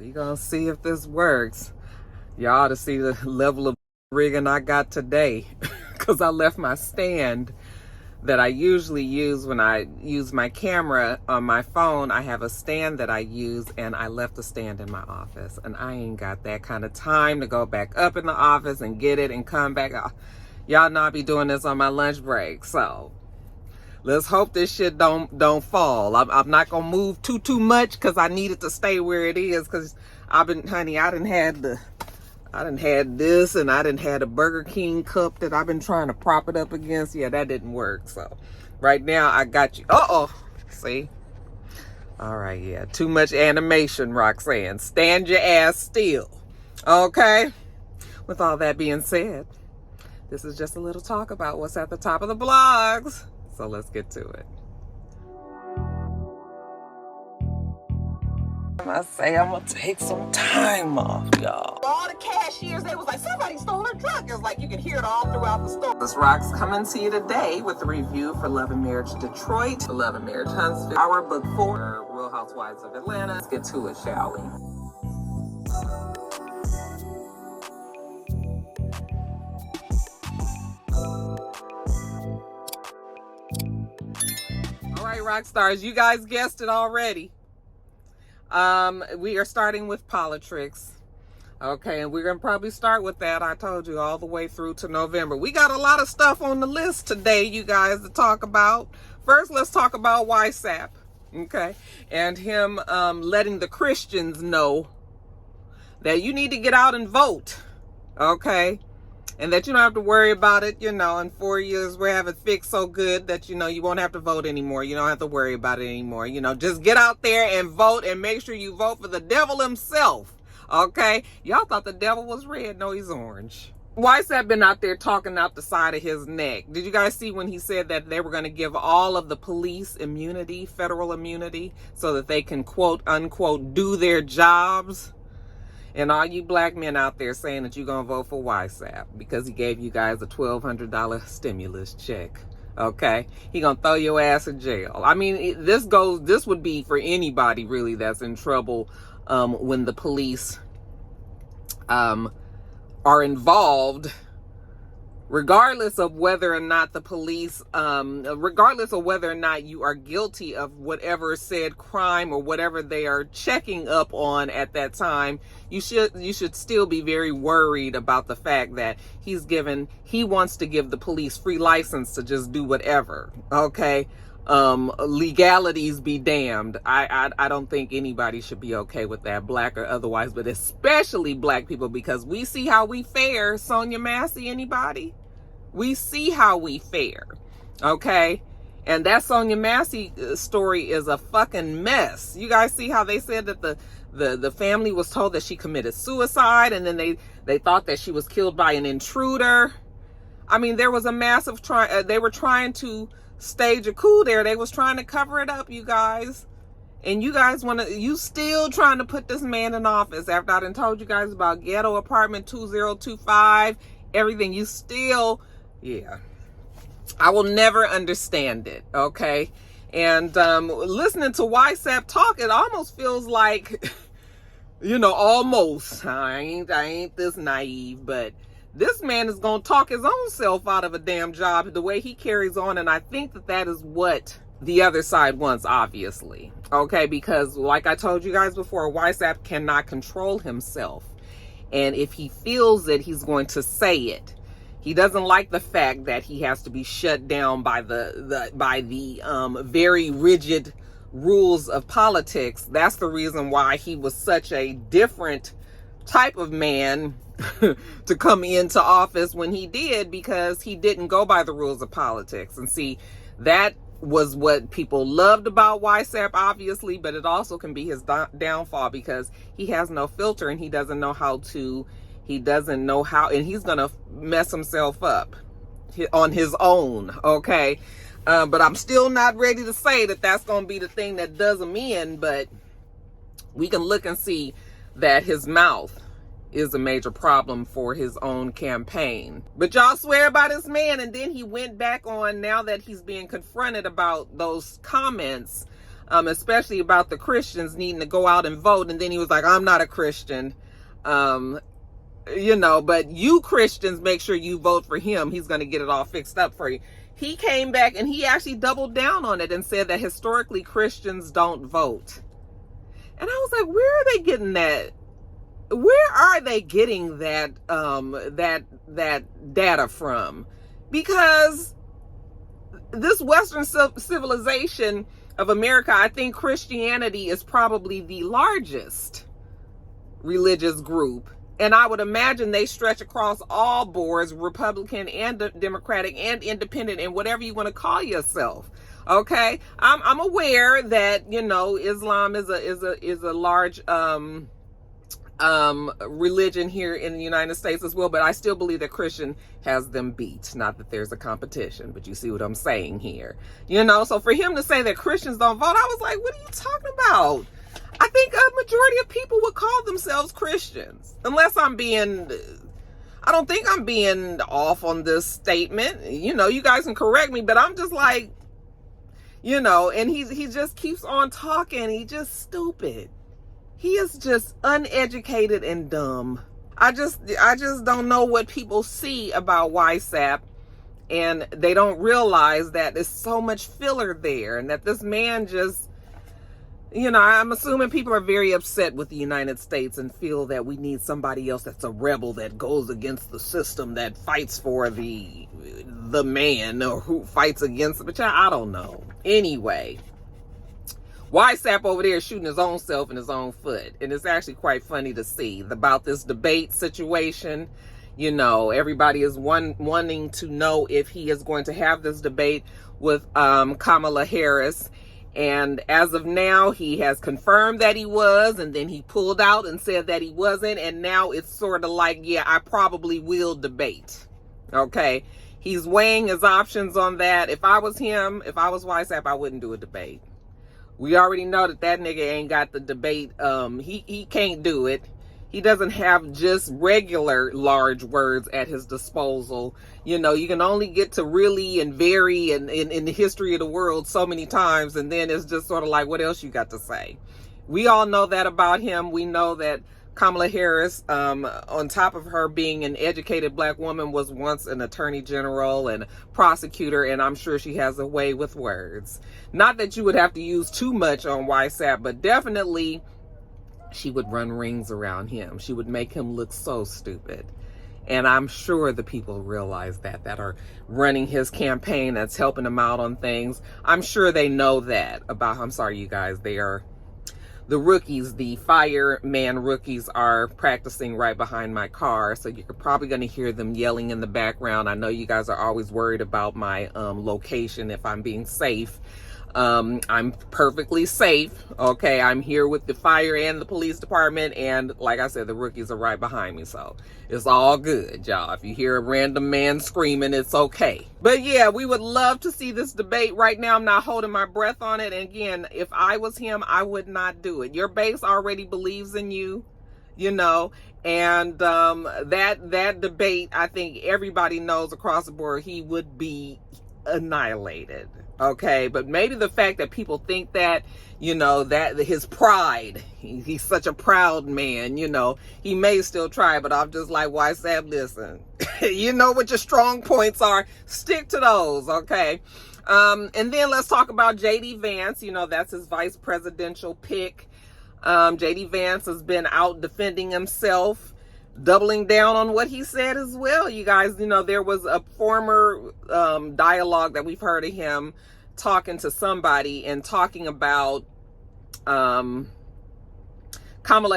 We gonna see if this works. Y'all to see the level of rigging I got today. Because I left my stand that I usually use when I use my camera on my phone. I have a stand that I use, and I left the stand in my office. And I ain't got that kind of time to go back up in the office and get it and come back. Y'all know I be doing this on my lunch break. So let's hope this shit don't fall. I'm not gonna move too much because I need it to stay where it is. Because I done had this, and I done had a Burger King cup that I've been trying to prop it up against. Yeah, that didn't work. So right now I got you. See? All right, yeah. Too much animation, Roxanne. Stand your ass still. Okay? With all that being said, this is just a little talk about what's at the top of the blogs. So let's get to it. I say I'm gonna take some time off, y'all. All the cashiers, they was like, somebody stole her truck. It was like you could hear it all throughout the store. This Rox coming to you today with a review for Love and Marriage Detroit, Love and Marriage Huntsville, our book 4, Real Housewives of Atlanta. Let's get to it, shall we? All right, Roxstars, you guys guessed it already. We are starting with Politricks. Okay, and we're gonna probably start with that, I told you, all the way through to November. We got a lot of stuff on the list today, you guys, to talk about. First, let's talk about YSAP, okay? And him letting the Christians know that you need to get out and vote, okay? And that you don't have to worry about it, in 4 years we have it fixed so good that, you won't have to vote anymore. You don't have to worry about it anymore. Just get out there and vote, and make sure you vote for the devil himself, okay? Y'all thought the devil was red. No, he's orange. YSAP been out there talking out the side of his neck. Did you guys see when he said that they were going to give all of the police immunity, federal immunity, so that they can, quote, unquote, do their jobs? And all you black men out there saying that you're going to vote for YSAP because he gave you guys a $1,200 stimulus check. Okay? He going to throw your ass in jail. I mean, this would be for anybody really that's in trouble when the police are involved, regardless of whether or not the police, regardless of whether or not you are guilty of whatever said crime or whatever they are checking up on at that time, you should still be very worried about the fact that he wants to give the police free license to just do whatever. Okay? Legalities be damned. I don't think anybody should be okay with that, black or otherwise, but especially black people, because we see how we fare. Sonia Massey, anybody? We see how we fare, okay? And that Sonia Massey story is a fucking mess. You guys see how they said that the family was told that she committed suicide, and then they thought that she was killed by an intruder. I mean, there was a massive they were trying to stage a coup there. They was trying to cover it up, you guys. And you guys you still trying to put this man in office after I done told you guys about ghetto apartment 2025, everything. You still, yeah. I will never understand it, okay? And listening to YSAP talk, it almost feels like, almost. I ain't this naive, but this man is going to talk his own self out of a damn job the way he carries on. And I think that is what the other side wants, obviously. Okay, because like I told you guys before, YSAP cannot control himself. And if he feels it, he's going to say it. He doesn't like the fact that he has to be shut down by the very rigid rules of politics. That's the reason why he was such a different type of man to come into office when he did, because he didn't go by the rules of politics. And see, that was what people loved about YSAP, obviously, but it also can be his downfall, because he has no filter and he doesn't know how, and he's gonna mess himself up on his own, okay? But I'm still not ready to say that that's gonna be the thing that does him in, but we can look and see that his mouth is a major problem for his own campaign. But y'all swear by this man, and then he went back on, now that he's being confronted about those comments especially about the Christians needing to go out and vote. And then he was like, I'm not a Christian. You know, but you Christians, make sure you vote for him. He's going to get it all fixed up for you. He came back and he actually doubled down on it and said that historically Christians don't vote. And I was like, where are they getting that? Where are they getting that, that data from? Because this Western civilization of America, I think Christianity is probably the largest religious group. And I would imagine they stretch across all boards, Republican and Democratic and Independent and whatever you want to call yourself. Okay, I'm aware that, you know, Islam is a large religion here in the United States as well, but I still believe that Christian has them beat. Not that there's a competition, but you see what I'm saying here. You know, so for him to say that Christians don't vote, I was like, what are you talking about? I think a majority of people would call themselves Christians, unless I don't think I'm being off on this statement. You know, you guys can correct me, but I'm just like, you know, and he just keeps on talking. He's just stupid. He is just uneducated and dumb. I just don't know what people see about YSAP, and they don't realize that there's so much filler there, and that this man just, you know, I'm assuming people are very upset with the United States and feel that we need somebody else that's a rebel that goes against the system, that fights for the man, or who fights against it. But I don't know. Anyway, YSAP over there shooting his own self in his own foot. And it's actually quite funny to see about this debate situation. You know, everybody is wanting to know if he is going to have this debate with Kamala Harris. And as of now, he has confirmed that he was, and then he pulled out and said that he wasn't. And now it's sort of like, yeah, I probably will debate. Okay. He's weighing his options on that. If I was him, if I was YSAP, I wouldn't do a debate. We already know that nigga ain't got the debate. He can't do it. He doesn't have just regular large words at his disposal. You know, you can only get to really and very and in the history of the world so many times. And then it's just sort of like, what else you got to say? We all know that about him. We know that Kamala Harris, on top of her being an educated black woman, was once an attorney general and prosecutor. And I'm sure she has a way with words. Not that you would have to use too much on YSAP, but definitely she would run rings around him. She would make him look so stupid. And I'm sure the people realize that are running his campaign, that's helping him out on things. I'm sure they know that about, I'm sorry, you guys, they are the rookies, the fireman rookies are practicing right behind my car. So you're probably going to hear them yelling in the background. I know you guys are always worried about my location, if I'm being safe. I'm perfectly safe. Okay, I'm here with the fire and the police department, and like I said, the rookies are right behind me, so it's all good, y'all. If you hear a random man screaming, it's okay. But yeah, we would love to see this debate. Right now, I'm not holding my breath on it. And again, if I was him, I would not do it. Your base already believes in you, you know, and that debate, I think everybody knows across the board, he would be annihilated. Okay, but maybe the fact that people think that, you know, that his pride, he's such a proud man, you know, he may still try, but I'm just like, YSAP, listen, you know what your strong points are, stick to those, okay? And then let's talk about J.D. Vance. You know, that's his vice presidential pick. J.D. Vance has been out defending himself, doubling down on what he said as well. You guys, you know, there was a former dialogue that we've heard of him talking to somebody and talking about Kamala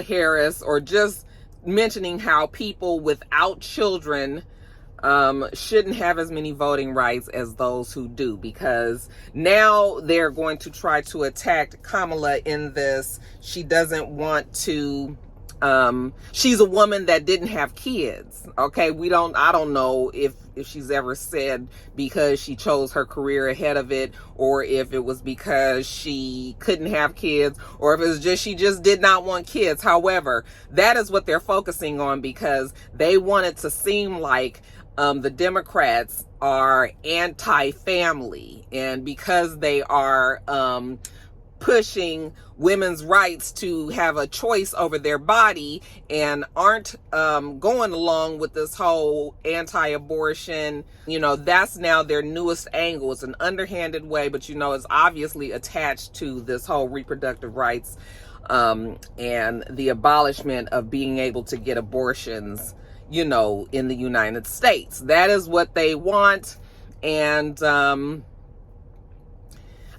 Harris, or just mentioning how people without children shouldn't have as many voting rights as those who do, because now they're going to try to attack Kamala in this. She doesn't want to, she's a woman that didn't have kids. Okay. I don't know if she's ever said because she chose her career ahead of it, or if it was because she couldn't have kids, or if it was just, she just did not want kids. However, that is what they're focusing on, because they want it to seem like the Democrats are anti-family, and because they are pushing women's rights to have a choice over their body and aren't going along with this whole anti-abortion. You know, that's now their newest angle. It's an underhanded way, but you know, it's obviously attached to this whole reproductive rights and the abolishment of being able to get abortions, you know, in the United States. That is what they want. And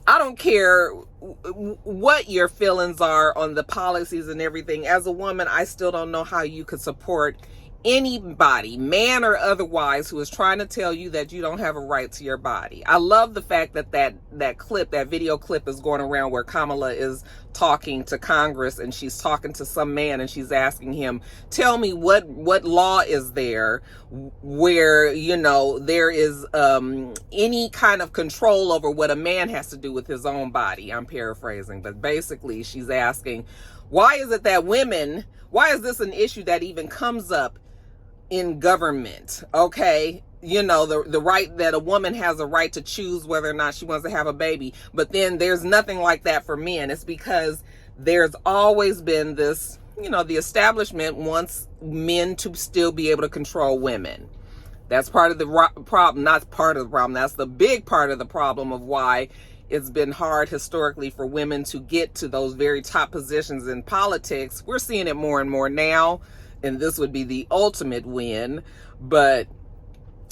I don't care what your feelings are on the policies and everything. As a woman, I still don't know how you could support anybody, man or otherwise, who is trying to tell you that you don't have a right to your body. I love the fact that that video clip is going around where Kamala is talking to Congress, and she's talking to some man and she's asking him, tell me what law is there where, you know, there is any kind of control over what a man has to do with his own body. I'm paraphrasing, but basically she's asking, why is it that why is this an issue that even comes up in government? Okay, you know, the right that a woman has a right to choose whether or not she wants to have a baby, but then there's nothing like that for men. It's because there's always been this, you know, the establishment wants men to still be able to control women. That's part of the problem, not part of the problem. That's the big part of the problem of why it's been hard historically for women to get to those very top positions in politics. We're seeing it more and more now, and this would be the ultimate win. But,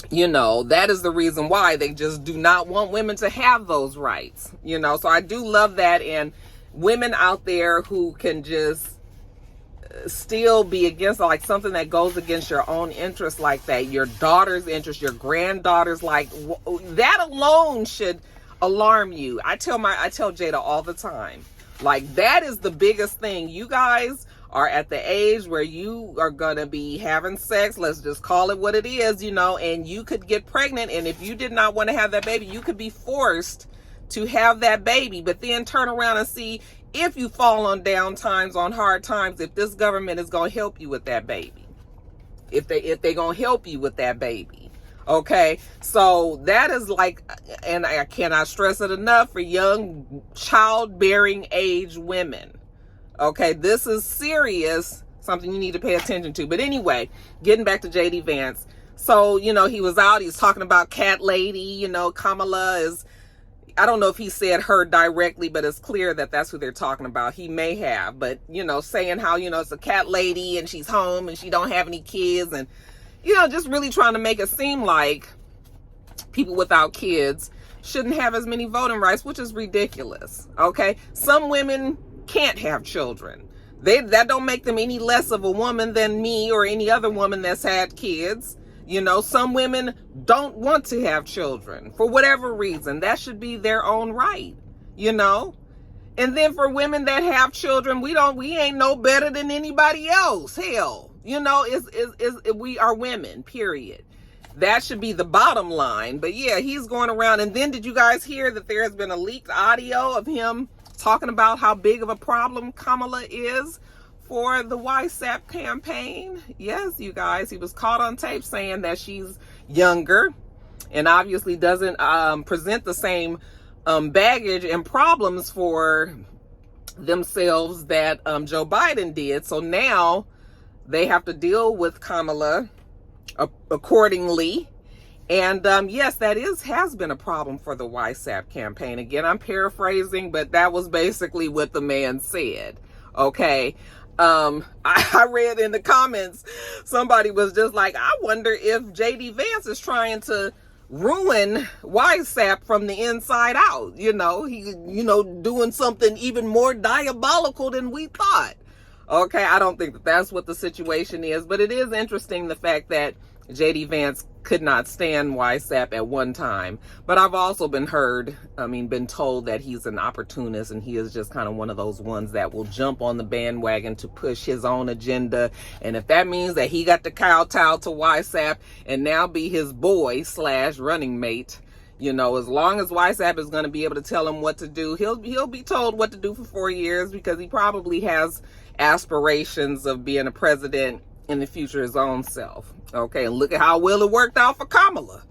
you know, that is the reason why they just do not want women to have those rights. You know, so I do love that. And women out there who can just still be against, like, something that goes against your own interests like that, your daughter's interest, your granddaughter's, like, that alone should alarm you. I tell Jada all the time, like, that is the biggest thing. You guys are at the age where you are gonna be having sex, let's just call it what it is, you know, and you could get pregnant, and if you did not want to have that baby, you could be forced to have that baby, but then turn around and see if you fall on down times, on hard times, if this government is gonna help you with that baby, if they gonna help you with that baby. Okay, so that is like, and I cannot stress it enough for young childbearing age women. Okay, this is serious, something you need to pay attention to. But anyway, getting back to JD Vance. So, you know, he was out, he's talking about Cat Lady, you know, Kamala is, I don't know if he said her directly, but it's clear that that's who they're talking about. He may have, but, you know, saying how, you know, it's a cat lady and she's home and she don't have any kids, and, you know, just really trying to make it seem like people without kids shouldn't have as many voting rights, which is ridiculous. Okay, some women can't have children. That don't make them any less of a woman than me or any other woman that's had kids. You know, some women don't want to have children for whatever reason. That should be their own right, you know. And then for women that have children, we ain't no better than anybody else. Hell, you know, we are women, period. That should be the bottom line. But yeah, he's going around. And then did you guys hear that there has been a leaked audio of him talking about how big of a problem Kamala is for the YSAP campaign? Yes, you guys, he was caught on tape saying that she's younger and obviously doesn't present the same baggage and problems for themselves that Joe Biden did. So now they have to deal with Kamala accordingly. And yes, that has been a problem for the YSAP campaign. Again, I'm paraphrasing, but that was basically what the man said. Okay. I read in the comments, somebody was just like, I wonder if JD Vance is trying to ruin YSAP from the inside out. You know, doing something even more diabolical than we thought. Okay, I don't think that's what the situation is, but it is interesting the fact that JD Vance could not stand YSAP at one time. But I've also been told that he's an opportunist, and he is just kind of one of those ones that will jump on the bandwagon to push his own agenda. And if that means that he got to kowtow to YSAP and now be his boy / running mate, you know, as long as YSAP is going to be able to tell him what to do, he'll be told what to do for 4 years, because he probably has aspirations of being a president in the future his own self. Okay, and look at how well it worked out for Kamala.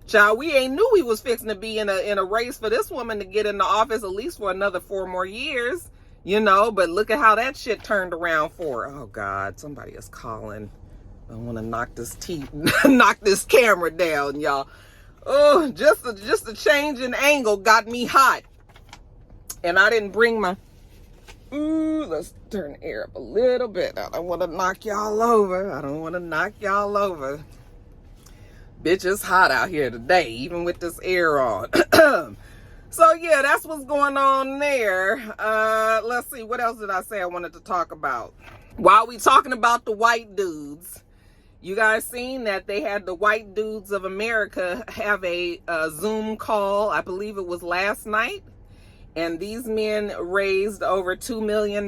Child, we ain't knew we was fixing to be in a race for this woman to get in the office at least for another 4 more years, you know. But look at how that shit turned around for her. Oh God, somebody is calling. I want to knock this camera down, y'all. Oh, just a change in angle got me hot, and I didn't bring my. Ooh, let's turn the air up a little bit. I don't want to knock y'all over. Bitch, it's hot out here today, even with this air on. So yeah, that's what's going on there. Let's see, what else did I say I wanted to talk about? While we talking about the white dudes, you guys seen that they had the White Dudes of America have a Zoom call, I believe it was last night, and these men raised over $2 million.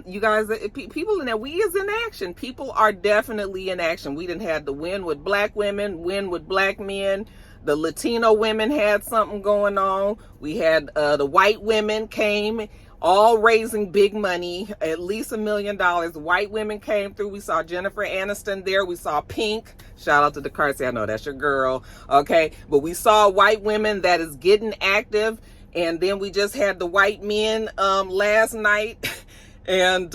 You guys, people in that, we is in action. People are definitely in action. We didn't have the win with black women, win with black men. The Latino women had something going on. We had the white women came, all raising big money, at least $1 million. White women came through. We saw Jennifer Aniston there. We saw Pink. Shout out to DeCarcy. I know that's your girl. Okay. But we saw white women that is getting active. And then we just had the white men last night. And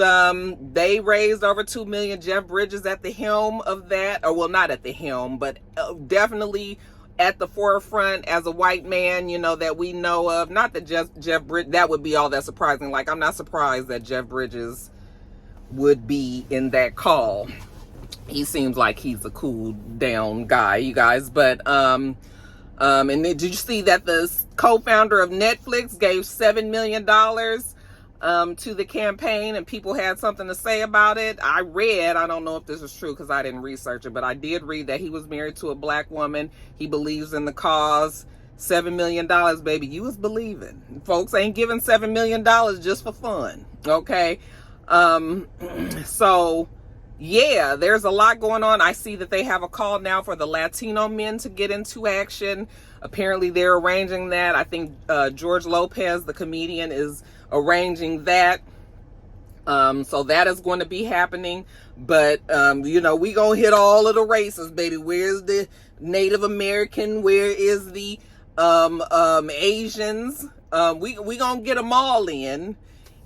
they raised over $2 million. Jeff Bridges at the helm of that. Or well, not at the helm, but definitely at the forefront as a white man, you know, that we know of. Not that Jeff Bridges, that would be all that surprising. Like, I'm not surprised that Jeff Bridges would be in that call. He seems like he's a cool down guy, you guys. But and then, did you see that the co-founder of Netflix gave $7 million to the campaign, and people had something to say about it? I don't know if this is true because I didn't research it, but I did read that he was married to a black woman. He believes in the cause. $7 million, baby. You was believing. Folks ain't giving $7 million just for fun. Okay. So yeah, there's a lot going on. I see that they have a call now for the Latino men to get into action. Apparently they're arranging that. I think George Lopez, the comedian, is arranging that. So that is going to be happening. But you know, we gonna hit all of the races, baby. Where's the Native American? Where is the Asians? We gonna get them all in.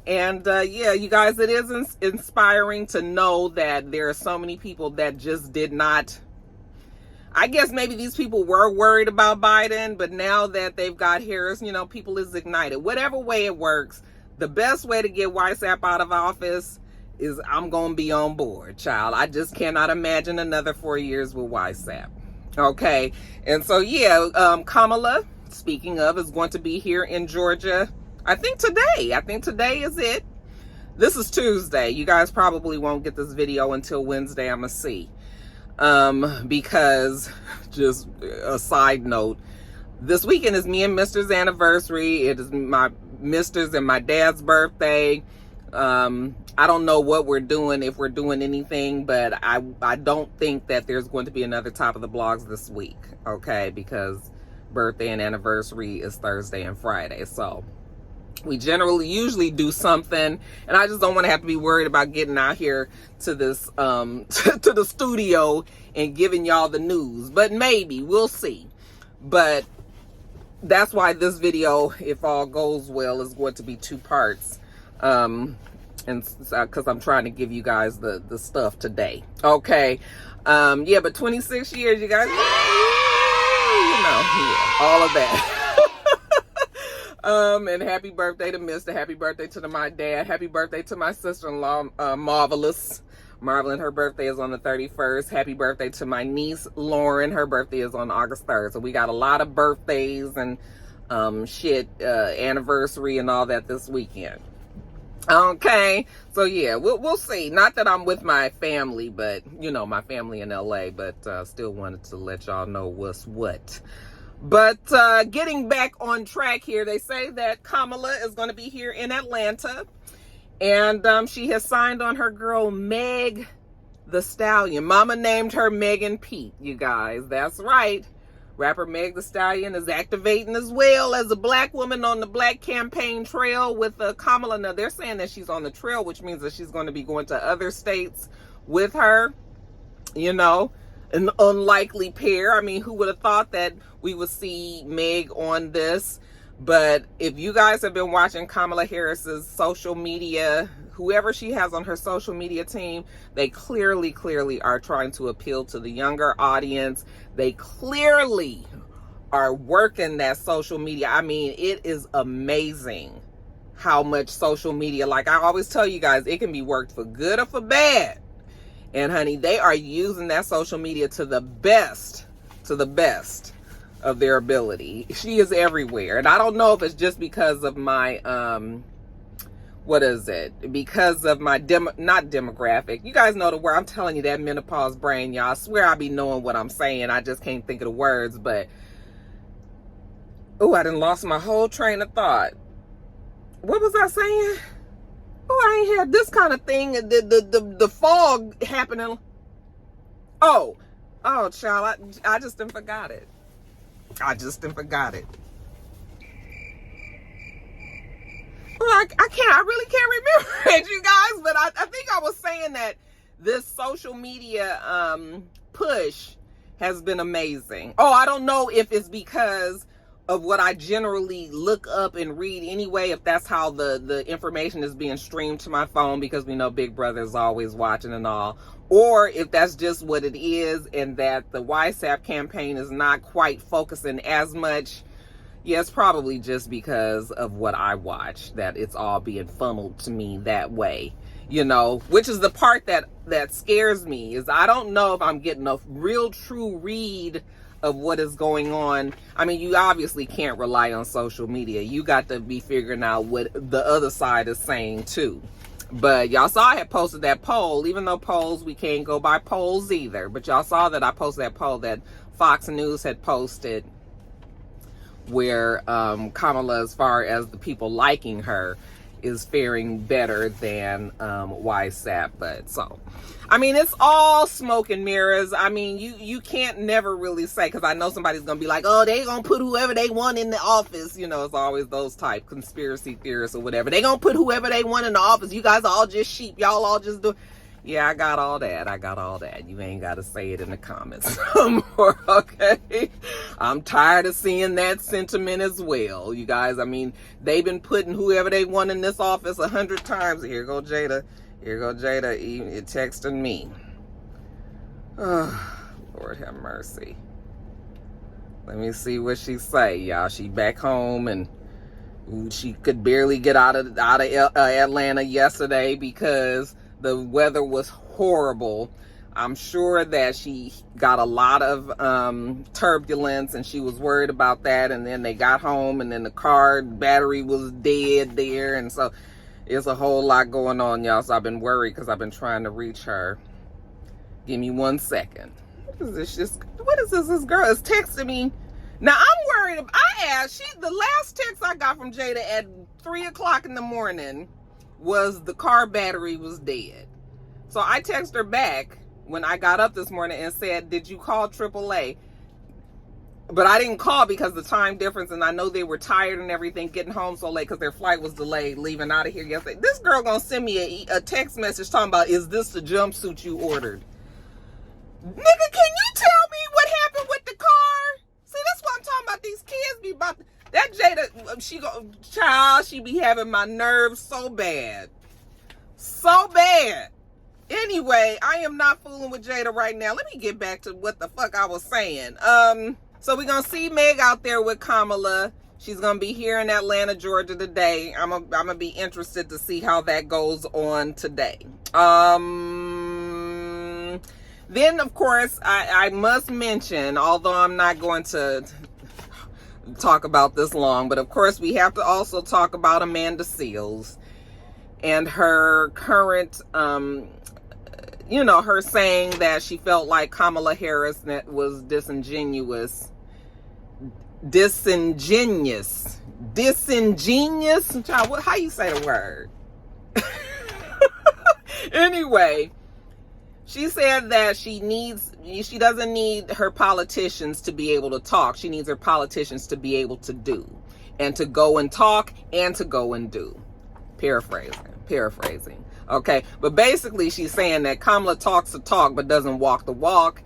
And yeah, you guys, it is inspiring to know that there are so many people that just did not. I guess maybe these people were worried about Biden, but now that they've got Harris, you know, people is ignited. Whatever way it works, the best way to get YSAP out of office is I'm going to be on board, child. I just cannot imagine another 4 years with YSAP. Okay. And so, yeah, Kamala, speaking of, is going to be here in Georgia. I think today is it. This is Tuesday. You guys probably won't get this video until Wednesday, I'm going to see. Because, just a side note, this weekend is me and Mister's anniversary. It is my Mister's and my dad's birthday. I don't know what we're doing, if we're doing anything, but I don't think that there's going to be another Top of the Blogs this week, okay? Because birthday and anniversary is Thursday and Friday, so we usually do something, and I just don't want to have to be worried about getting out here to this to the studio and giving y'all the news. But maybe we'll see. But that's why this video, if all goes well, is going to be 2 parts. And because I'm trying to give you guys the stuff today. Okay. Yeah, but 26 years, you guys, you know, yeah, all of that. And happy birthday to Mister. Happy birthday to my dad. Happy birthday to my sister-in-law, Marvelous. Marvelyn, her birthday is on the 31st. Happy birthday to my niece, Lauren. Her birthday is on August 3rd. So we got a lot of birthdays and anniversary and all that this weekend. Okay. So yeah, we'll see. Not that I'm with my family, but you know, my family in LA, but still wanted to let y'all know what's what. But getting back on track here, they say that Kamala is going to be here in Atlanta. And she has signed on her girl, Meg the Stallion. Mama named her Megan Pete, you guys. That's right. Rapper Meg the Stallion is activating as well as a black woman on the black campaign trail with Kamala. Now, they're saying that she's on the trail, which means that she's going to be going to other states with her, you know. an unlikely pair. I mean, who would have thought that we would see Meg on this? But if you guys have been watching Kamala Harris's social media, whoever she has on her social media team, they clearly are trying to appeal to the younger audience. They clearly are working that social media. I mean, it is amazing how much social media, like I always tell you guys, it can be worked for good or for bad. And honey, they are using that social media to the best of their ability. She is everywhere. And I don't know if it's just because of my, because of my, not demographic. You guys know the word. I'm telling you, that menopause brain, y'all. I swear I be knowing what I'm saying. I just can't think of the words. But, oh, I done lost my whole train of thought. What was I saying? Oh, I ain't had this kind of thing. The fog happening. Oh, child, I just done forgot it. I Well, I really can't remember it, you guys, but I think I was saying that this social media push has been amazing. Oh, I don't know if it's because of what I generally look up and read anyway, if that's how the information is being streamed to my phone, because we know Big Brother is always watching and all, or if that's just what it is and that the YSAP campaign is not quite focusing as much. Yes, probably just because of what I watch, that it's all being funneled to me that way, you know, which is the part that scares me, is I don't know if I'm getting a real true read of what is going on. I mean, you obviously can't rely on social media. You got to be figuring out what the other side is saying too. But y'all saw I had posted that poll, even though polls, we can't go by polls either. But y'all saw that I posted that poll that Fox News had posted, where Kamala, as far as the people liking her, is faring better than YSAP. But so, I mean, it's all smoke and mirrors. I mean, you can't never really say, because I know somebody's gonna be like, oh, they gonna put whoever they want in the office. You know, it's always those type conspiracy theorists or whatever. They gonna put whoever they want in the office. You guys are all just sheep. Y'all all just do. Yeah, I got all that. You ain't got to say it in the comments no more, okay? I'm tired of seeing that sentiment as well, you guys. I mean, they've been putting whoever they want in this office 100 times. Here go Jada, texting me. Oh, Lord have mercy. Let me see what she say, y'all. She back home, and she could barely get out of Atlanta yesterday because the weather was horrible. I'm sure that she got a lot of turbulence, and she was worried about that. And then they got home, and then the car battery was dead there. And so it's a whole lot going on, y'all. So I've been worried because I've been trying to reach her. Give me 1 second. What is this? This girl is texting me. Now I'm worried. The last text I got from Jada at 3 o'clock in the morning was the car battery was dead. So I texted her back when I got up this morning and said, did you call AAA? But I didn't call because the time difference, and I know they were tired and everything, getting home so late because their flight was delayed, leaving out of here yesterday. This girl gonna send me a text message talking about, is this the jumpsuit you ordered? Nigga, can you tell me what happened with the car? See, that's what I'm talking about. These kids be about that Jada, she be having my nerves so bad. So bad. Anyway, I am not fooling with Jada right now. Let me get back to what the fuck I was saying. So we're gonna see Meg out there with Kamala. She's gonna be here in Atlanta, Georgia today. I'm gonna be interested to see how that goes on today. Then of course I must mention, although I'm not going to talk about this long, but of course we have to also talk about Amanda Seales and her current her saying that she felt like Kamala Harris was disingenuous. Child, how you say the word? Anyway, she said that she doesn't need her politicians to be able to talk. She needs her politicians to be able to do, and to go and talk and to go and do. Paraphrasing. Okay. But basically she's saying that Kamala talks the talk but doesn't walk the walk.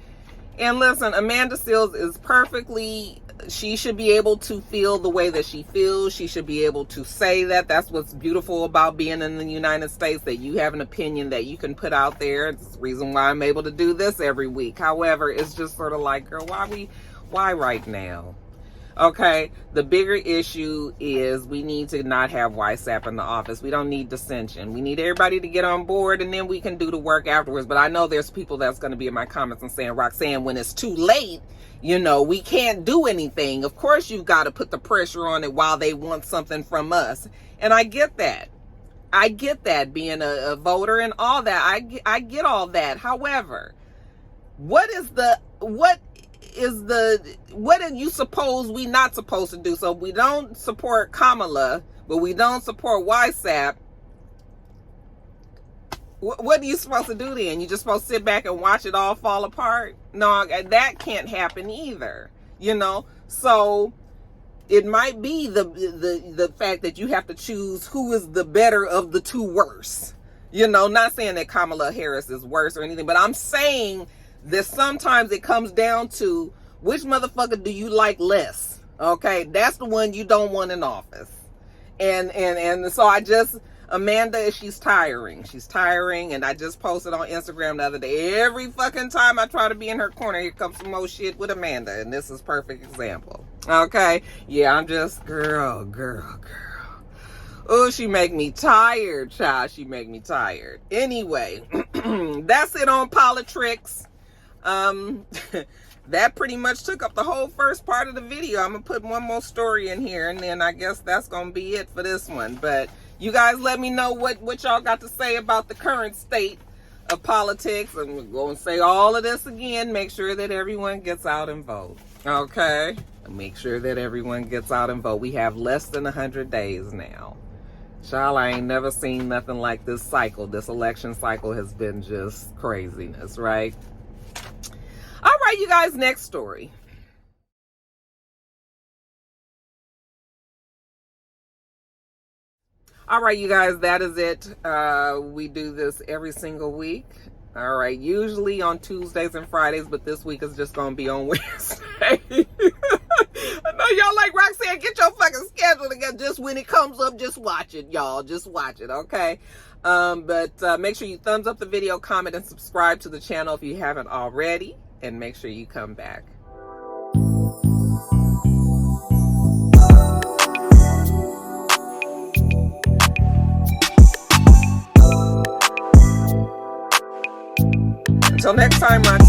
And listen, Amanda Seales is perfectly, she should be able to feel the way that she feels. She should be able to say that. That's what's beautiful about being in the United States, that you have an opinion that you can put out there. It's the reason why I'm able to do this every week. However, it's just sort of like, girl, why right now? Okay, the bigger issue is we need to not have YSAP in the office. We don't need dissension. We need everybody to get on board, and then we can do the work afterwards. But I know there's people that's going to be in my comments and saying, Roxanne, when it's too late, you know, we can't do anything. Of course, you've got to put the pressure on it while they want something from us. And I get that. I get that, being a voter and all that. I get all that. However, what are you suppose we not supposed to do? So we don't support Kamala, but we don't support YSAP. What are you supposed to do then? You just supposed to sit back and watch it all fall apart? No, that can't happen either, you know? So it might be the fact that you have to choose who is the better of the two worst. You know, not saying that Kamala Harris is worse or anything, but I'm saying that sometimes it comes down to which motherfucker do you like less? Okay, that's the one you don't want in office. And so Amanda, she's tiring. She's tiring, and I just posted on Instagram the other day. Every fucking time I try to be in her corner, here comes some more shit with Amanda, and this is perfect example. Okay, yeah, I'm just girl. Oh, she make me tired, child. She make me tired. Anyway, that's it on Politricks. That pretty much took up the whole first part of the video. I'm gonna put one more story in here, and then I guess that's gonna be it for this one. But you guys let me know what y'all got to say about the current state of politics. I'm going to say all of this again. Make sure that everyone gets out and vote. Okay? Make sure that everyone gets out and vote. We have less than 100 days now. Child, I ain't never seen nothing like this cycle. This election cycle has been just craziness, right? All right, you guys, next story. All right, you guys, that is it. We do this every single week. All right, usually on Tuesdays and Fridays, but this week is just going to be on Wednesday. I know y'all like, Roxanne, get your fucking schedule together. Just when it comes up, just watch it, y'all. Just watch it, okay? But make sure you thumbs up the video, comment, and subscribe to the channel if you haven't already. And make sure you come back. Until next time, Roxanne.